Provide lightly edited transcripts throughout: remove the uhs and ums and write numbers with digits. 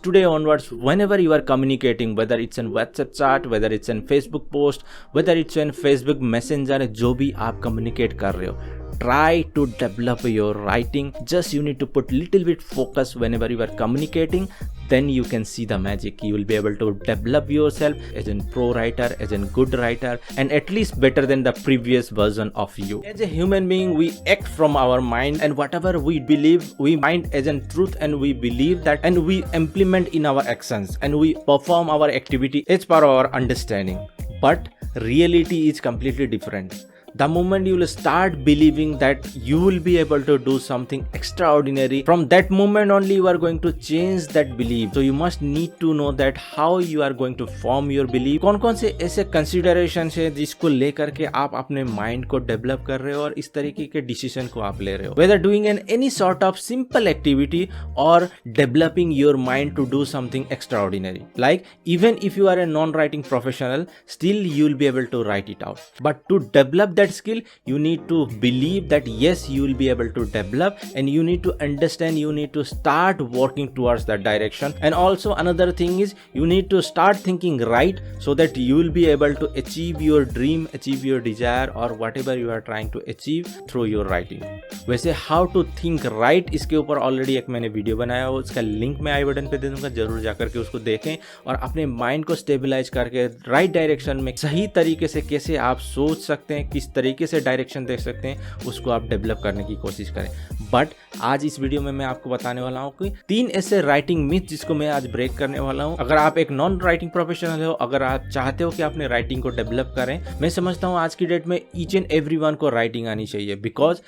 Today onwards, whenever you are communicating, whether it's in WhatsApp chat, whether it's in Facebook post, whether it's in Facebook Messenger, जो भी आप communicate कर रहे हो, try to develop your writing. Just you need to put little bit focus whenever you are communicating. Then you can see the magic. You will be able to develop yourself as a pro writer, as a good writer, and at least better than the previous version of you. As a human being, we act from our mind, and whatever we believe, we mind as a truth, and we believe that, and we implement in our actions, and we perform our activity as per our understanding. But reality is completely different. The moment you will start believing that you will be able to do something extraordinary, from that moment only you are going to change that belief. So you must need to know that how you are going to form your belief. कौन कौन से ऐसे considerations है जिसको लेकर के आप अपने mind को develop कर रहे हो और इस तरीके के decision को आप ले रहे हो. Whether doing any sort of simple activity or developing your mind to do something extraordinary. Like even if you are a non-writing professional, still you will be able to write it out. But to develop that skill, you need to believe that yes, you will be able to develop, and you need to understand, you need to start working towards that direction. And also another thing is you need to start thinking right, so that you will be able to achieve your dream, achieve your desire, or whatever you are trying to achieve through your writing. वैसे how to think right, इसके ऊपर already एक मैंने video बनाया हो, उसका link मैं आई button पे दे दूंगा, जरूर जाकर के उसको देखें और अपने माइंड को स्टेबलाइज करके राइट डायरेक्शन में सही तरीके से कैसे आप सोच सकते हैं, किस तरीके से डायरेक्शन देख सकते हैं, उसको आप डेवलप करने की कोशिश करें. बट आज इस वीडियो में मैं आपको बताने वाला हूँ कि 3 ऐसे राइटिंग मिथ जिसको मैं आज ब्रेक करने वाला हूँ. अगर आप एक नॉन राइटिंग प्रोफेशनल हो, अगर आप चाहते हो कि अपने राइटिंग को डेवलप करें, मैं समझता हूँ आज की डेट में ईच एंड एवरी वन को राइटिंग आनी चाहिए. Because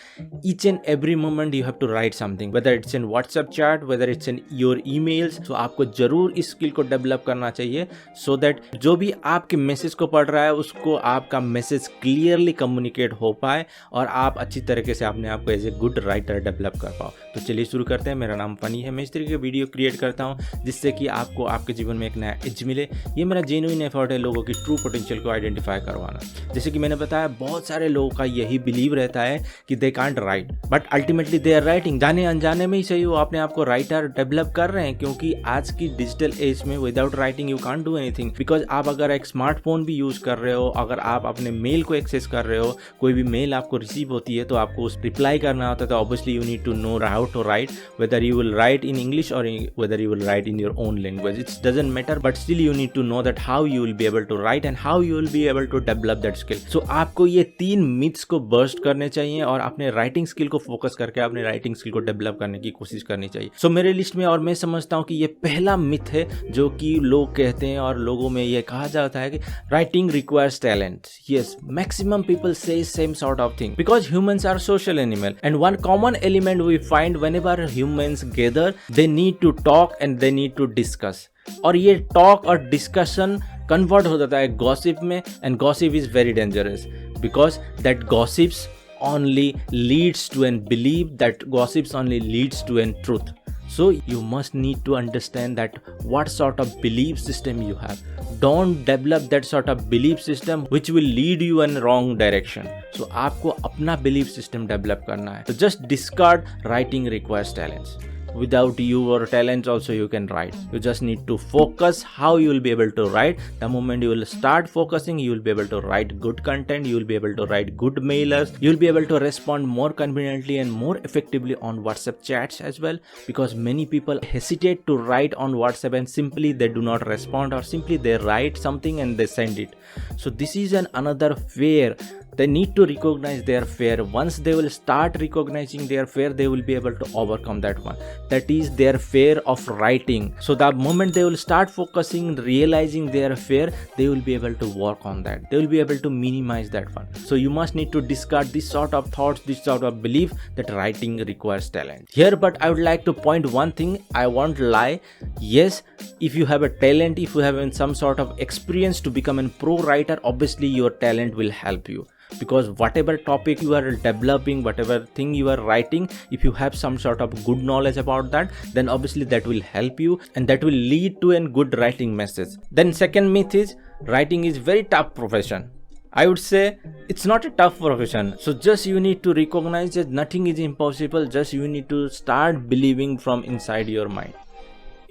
each and every moment you have to write something, whether it's in WhatsApp chat, whether it's in your emails. तो आपको जरूर इस स्किल को डेवलप करना चाहिए, सो दैट जो भी आपके मैसेज को पढ़ रहा है उसको आपका मैसेज क्लियरली कम्युनिकेट हो पाए और आप अच्छी तरीके से अपने आप को as a good writer develop कर पाओ. तो चलिए शुरू करते हैं. मेरा नाम फनी है. मैं इस तरीके के वीडियो क्रिएट करता हूँ जिससे कि आपको आपके जीवन में एक नया एज मिले. ये मेरा जेन्युइन एफर्ट है लोगों की ट्रू पोटेंशियल को आइडेंटिफाई करवाना. जैसे कि मैंने बताया, बहुत सारे लोगों का यही बिलीव रहता है कि they can't write, but ultimately they are writing. जाने अनजाने में ही सही वो अपने आप को राइटर डेवलप कर रहे हैं, क्योंकि आज की डिजिटल एज में without writing you can't do anything. Because आप अगर एक स्मार्टफोन भी यूज कर रहे हो, अगर आप अपने मेल को एक्सेस कर रहे हो, कोई भी मेल आपको रिसीव होती है तो आपको उस रिप्लाई करना होता है, तो obviously you need to know how to write, whether you will write in English or whether you will write in your own language. It doesn't matter, but still you need to know that how you will be able to write and how you will be able to develop that skill. So आपको ये 3 myths को burst करने चाहिए और अपने writing skill को focus करके अपने राइटिंग स्किल को डेवलप करने की कोशिश करनी चाहिए. सो मेरे लिस्ट में, और मैं समझता हूँ कि ये पहला मिथ है जो कि लोग कहते हैं और लोगों में ये कहा जाता है कि writing requires talent. Yes, maximum people say same sort of thing because humans are social animal, and one common element we find whenever humans gather, they need to talk and they need to discuss. और ये talk और discussion convert हो जाता है gossip में, and gossip is very dangerous because that gossips only leads to an belief, that gossips only leads to an truth. So you must need to understand that what sort of belief system you have. Don't develop that sort of belief system which will lead you in wrong direction. So आपको अपना belief system develop करना है. So just discard writing requires talents. Without your talents also you can write. You just need to focus how you will be able to write. The moment you will start focusing, you will be able to write good content, you will be able to write good mailers, you will be able to respond more conveniently and more effectively on WhatsApp chats as well, because many people hesitate to write on WhatsApp and simply they do not respond, or simply they write something and they send it. So this is another fear. They need to recognize their fear. Once they will start recognizing their fear, they will be able to overcome that one. That is their fear of writing. So the moment they will start focusing, realizing their fear, they will be able to work on that. They will be able to minimize that one. So you must need to discard this sort of thoughts, this sort of belief that writing requires talent. Here, but I would like to point one thing. I won't lie. Yes, if you have a talent, if you have some sort of experience to become a pro writer, obviously your talent will help you. Because whatever topic you are developing, whatever thing you are writing, if you have some sort of good knowledge about that, then obviously that will help you and that will lead to a good writing message. Then second myth is writing is very tough profession. I would say it's not a tough profession. So just you need to recognize that nothing is impossible. Just you need to start believing from inside your mind.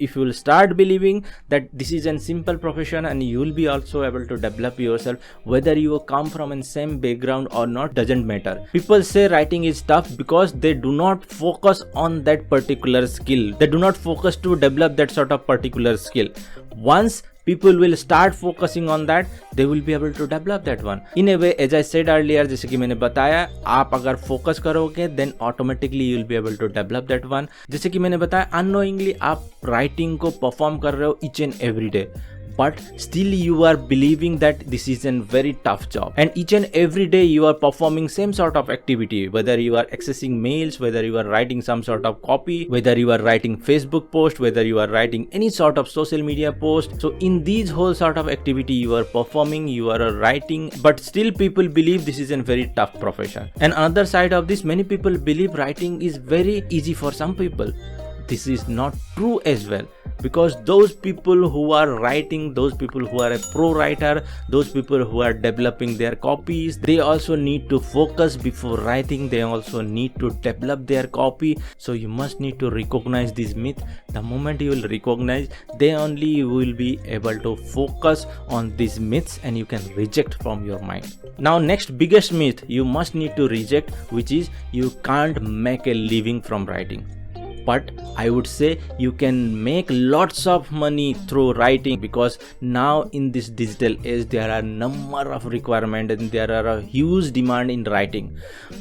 if you will start believing that this is a simple profession and you will be also able to develop yourself, whether you come from a same background or not doesn't matter. People say writing is tough because they do not focus on that particular skill. They do not focus to develop that sort of particular skill. Once people will start focusing on that, they will be able to develop that one. In a way, as I said earlier, जैसे कि मैंने बताया, आप अगर focus करोगे then automatically you will be able to develop that one. जैसे कि मैंने बताया, unknowingly आप राइटिंग को परफॉर्म कर रहे हो each and every day, but still you are believing that this is a very tough job, and each and every day you are performing same sort of activity, whether you are accessing mails, whether you are writing some sort of copy, whether you are writing Facebook post, whether you are writing any sort of social media post. So in these whole sort of activity you are performing, you are writing, but still people believe this is a very tough profession. And another side of this, many people believe writing is very easy for some people. This is not true as well, because those people who are writing, those people who are a pro writer, those people who are developing their copies, they also need to focus before writing. They also need to develop their copy. So you must need to recognize this myth. The moment you will recognize, then only you will be able to focus on these myths and you can reject from your mind. Now next biggest myth you must need to reject, which is you can't make a living from writing. But I would say you can make lots of money through writing, because now in this digital age there are number of requirements and there are a huge demand in writing.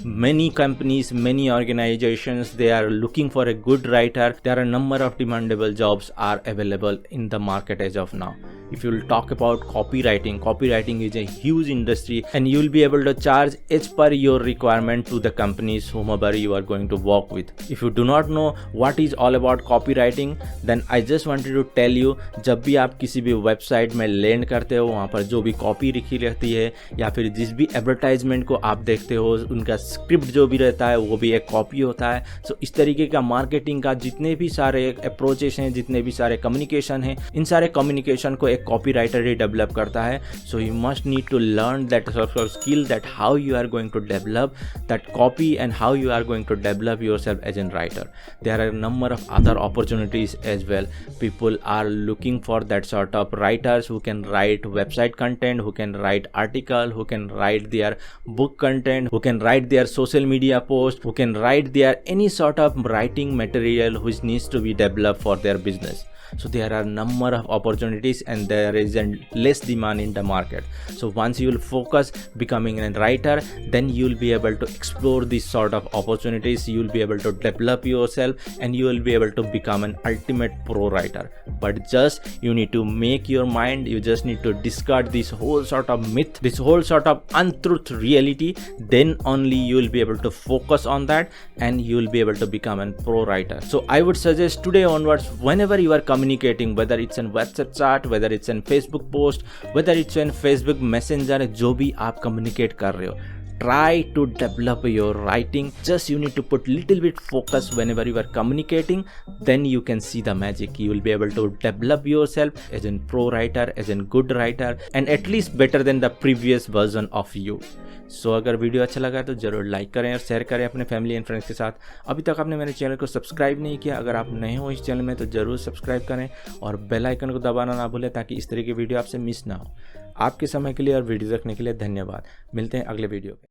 Many companies, many organizations, they are looking for a good writer. There are a number of demandable jobs are available in the market as of now. If you will talk about copywriting is a huge industry, and you will be able to charge as per your requirement to the companies whomever you are going to work with. If you do not know what is all about copywriting, then I just wanted to tell you, जब भी आप किसी भी website में land करते हो, वहाँ पर जो भी कॉपी लिखी रहती है या फिर जिस भी एडवर्टाइजमेंट को आप देखते हो, उनका स्क्रिप्ट जो भी रहता है वो भी एक कॉपी होता है. सो इस तरीके का मार्केटिंग का जितने भी सारे अप्रोचेस हैं, जितने भी सारे कम्युनिकेशन हैं, इन सारे कम्युनिकेशन को कॉपी राइटर ही डेवलप करता है. So you must need to learn that sort of skill, that how you are going to develop that copy and how you are going to develop yourself as a writer. There are a number of other opportunities as well. People are looking for that sort of writers who can write website content, who can write article, who can write their book content, who can write their social media post, who can write their any sort of writing material which needs to be developed for their business. So there are number of opportunities and there is a less demand in the market. So once you will focus becoming a writer, then you will be able to explore these sort of opportunities. You will be able to develop yourself and you will be able to become an ultimate pro writer. But just you need to make your mind, you just need to discard this whole sort of myth, this whole sort of untruth reality. Then only you will be able to focus on that and you will be able to become a pro writer. So I would suggest today onwards, whenever you are communicating, whether it's in WhatsApp chat, whether it's in Facebook post, whether it's in Facebook Messenger, जो भी आप communicate कर रहे हो, try to develop your writing. Just you need to put little bit focus whenever you are communicating, then you can see the magic. You will be able to develop yourself as a pro writer, as a good writer, and at least better than the previous version of you. सो अगर video अच्छा लगा तो ज़रूर like करें और share करें अपने family and friends के साथ. अभी तक आपने मेरे चैनल को सब्सक्राइब नहीं किया, अगर आप नए हो इस चैनल में तो ज़रूर सब्सक्राइब करें और बेल आइकन को दबाना ना भूलें ताकि इस तरह की वीडियो आपसे मिस ना हो. आपके समय के लिए और वीडियो देखने के लिए धन्यवाद. मिलते हैं अगले वीडियो में.